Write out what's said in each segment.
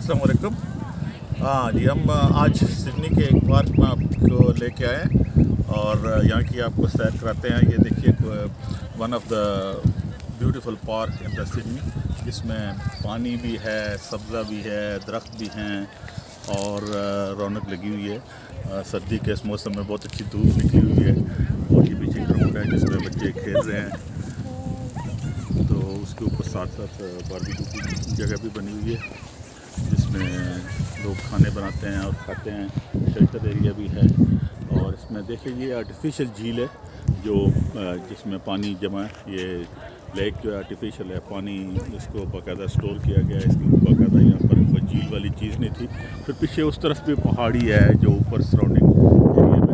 अस्सलाम वालेकुम। हाँ जी, हम आज सिडनी के एक पार्क में आपको लेके आए हैं और यहाँ की आपको सैर कराते हैं। ये देखिए one of the beautiful park in the Sydney, जिसमें पानी भी है, सब्ज़ा भी है, दरख्त भी हैं और रौनक लगी हुई है। सर्दी के इस मौसम में बहुत अच्छी धूप निकली हुई है और ये पीछे ग्राउंड है जिसमें बच्चे खेल रहे हैं। तो उसके ऊपर साथ साथ बारबेक्यू की जगह भी बनी हुई है जिसमें लोग खाने बनाते हैं और खाते हैं। शेल्टर एरिया भी है और इसमें देखिए ये आर्टिफिशियल झील है जो जिसमें पानी जमा है। ये लेक जो है आर्टिफिशियल है, पानी इसको बाकायदा स्टोर किया गया है। इसकी बाकायदा यहाँ पर कोई झील वाली चीज़ नहीं थी। फिर पीछे उस तरफ भी पहाड़ी है जो ऊपर सराउंडिंग एरिया में,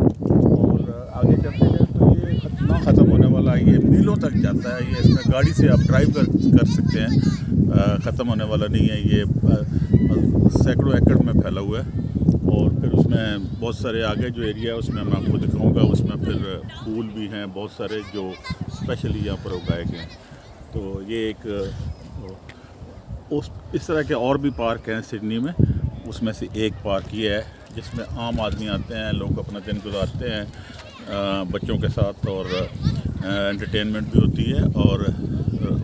और आगे चलते हैं तो ये ना ख़त्म होने वाला है। ये मीलों तक जाता है। ये इसमें गाड़ी से आप ड्राइव कर सकते हैं, ख़त्म होने वाला नहीं है। ये सैकड़ों एकड़ में फैला हुआ है और फिर उसमें बहुत सारे आगे जो एरिया है उसमें मैं आपको दिखाऊंगा। उसमें फिर फूल भी हैं बहुत सारे जो स्पेशली यहाँ पर उगाए गए हैं। तो ये एक इस तरह के और भी पार्क हैं सिडनी में। उसमें से एक पार्क ये है जिसमें आम आदमी आते हैं, लोग अपना दिन गुजारते हैं बच्चों के साथ और एंटरटेनमेंट भी होती है और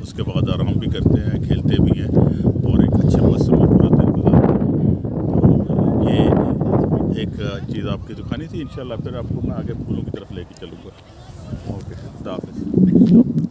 उसके बाद आराम भी करते हैं, खेलते भी हैं और एक अच्छे मौसम में पूरा दिन गुजारते हैं। तो ये एक चीज़ आपकी दिखानी थी। इंशाल्लाह फिर आपको मैं आगे फूलों की तरफ लेके चलूँगा। ओके, खुदा हाफिज़।